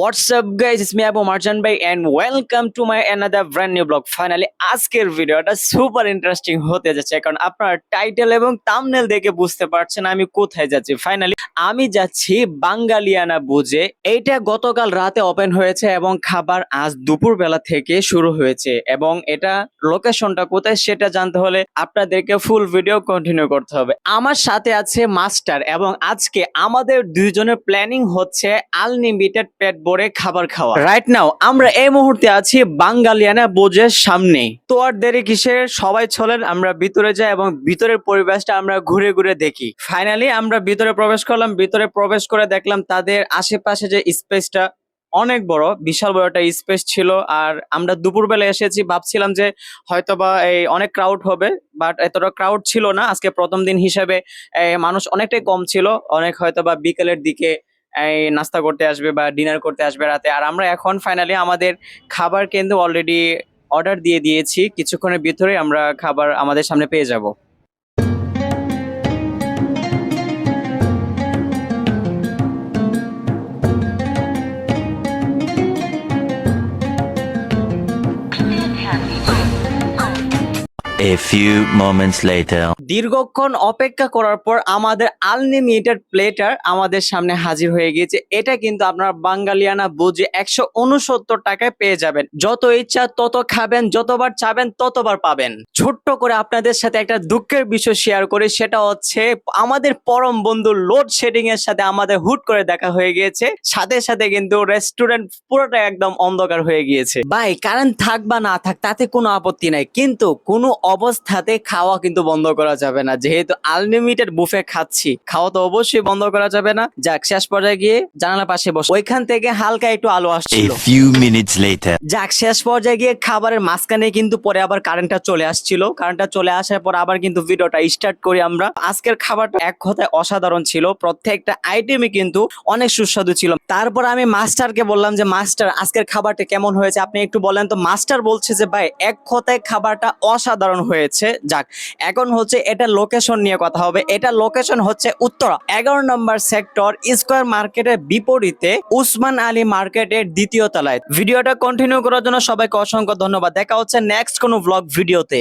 What's up guys, it's me Abu Marjan bhai and welcome to my another brand new vlog. Finally আজকের ভিডিওটা super interesting হতে যাচ্ছে কারণ আপনারা title এবং থাম্বনেল দেখে বুঝতে পারছেন আমি কোথায় যাচ্ছি। ফাইনালি আমি যাচ্ছি বাঙালিয়ানা বুজে। এইটা গতকাল রাতে ওপেন হয়েছে এবং খাবার আজ দুপুর বেলা থেকে শুরু হয়েছে এবং এটা লোকেশনটা কোথায় সেটা জানতে হলে আপনাদেরকে ফুল ভিডিও কন্টিনিউ করতে হবে। আমার সাথে আছে মাস্টার এবং আজকে আমাদের দুইজনের প্ল্যানিং হচ্ছে আনলিমিটেড পেট ভরে খাবার খাওয়া। রাইট নাও আমরা এই মুহূর্তে আছি বাঙালিয়ানা বুজের সামনে। তো আর দেরি কিসের, সবাই চলেন আমরা ভিতরে যাই এবং ভিতরের পরিবেশটা আমরা ঘুরে ঘুরে দেখি। ফাইনালি আমরা ভিতরে প্রবেশ করলাম। ভিতরে প্রবেশ করে দেখলাম তাদের আশেপাশে যে স্পেসটা অনেক বড়, বিশাল বড় একটা স্পেস ছিল। আর আমরা দুপুরবেলা এসেছি, ভাবছিলাম যে হয়তোবা এই অনেক ক্রাউড হবে, বাট এতটা ক্রাউড ছিল না। আজকে প্রথম দিন হিসাবে মানুষ অনেকটাই কম ছিল। অনেক হয়তোবা বিকেলের দিকে এই নাস্তা করতে আসবে বা ডিনার করতে আসবে রাতে। আর আমরা এখন ফাইনালি আমাদের খাবার কিন্তু অলরেডি অর্ডার দিয়ে দিয়েছি, কিছুক্ষণের ভিতরে আমরা খাবার আমাদের সামনে পেয়ে যাব। A few moments later. দীর্ঘক্ষণ অপেক্ষা করার পর আমাদের আনলিমিটেড প্লেটার আমাদের সামনে হাজির হয়ে গিয়েছে। এটা কিন্তু আপনারা বাঙালিয়ানা বুঝে 169 টাকায় পেয়ে যাবেন। যত ইচ্ছা তত খাবেন, যতবার চাবেন ততবার পাবেন। ছোট্ট করে আপনাদের সাথে একটা দুঃখের বিষয় শেয়ার করি, সেটা হচ্ছে আমাদের পরম বন্ধু লোডশেডিং এর সাথে আমাদের হুট করে দেখা হয়ে গিয়েছে। সাথে সাথে কিন্তু রেস্টুরেন্ট পুরোটা একদম অন্ধকার হয়ে গিয়েছে। ভাই কারেন্ট থাক বা না থাক তাতে কোনো আপত্তি নাই, কিন্তু কোনো অবস্থাতে খাওয়া কিন্তু বন্ধ করা যাবে না। যেহেতু আনলিমিটেড বুফে খাচ্ছি, খাওয়া তো অবশ্যই বন্ধ করা যাবে না। যাক, শেষ পর্যায়ে গিয়ে জানালার পাশে বসে ওইখান থেকে হালকা একটু আলো আসছিল। A few minutes later. যাক, শেষ পর্যায়ে গিয়ে খাবারের মাঝখানে কিন্তু পরে আবার কারেন্টটা চলে আসছিল। কারেন্টটা চলে আসার পর আবার কিন্তু ভিডিওটা স্টার্ট করি আমরা। আজকের খাবারটা এক কথায় অসাধারণ ছিল, প্রত্যেকটা আইটেমই কিন্তু অনেক সুস্বাদু ছিল। তারপর আমি মাস্টারকে বললাম যে মাস্টার আজকের খাবারটা কেমন হয়েছে আপনি একটু বলেন। তো মাস্টার বলছে যে ভাই এক কথায় খাবারটা অসাধারণ হয়েছে। যাক, এখন হচ্ছে এটা লোকেশন নিয়ে কথা হবে। এটা লোকেশন হচ্ছে উত্তরা 11 নম্বর সেক্টর, স্কয়ার মার্কেটের বিপরীতে উসমান আলী মার্কেটের দ্বিতীয় তলায়। ভিডিওটা কন্টিনিউ করার জন্য সবাইকে অসংখ্য ধন্যবাদ। দেখা হচ্ছে নেক্সট কোনো ব্লগ ভিডিওতে।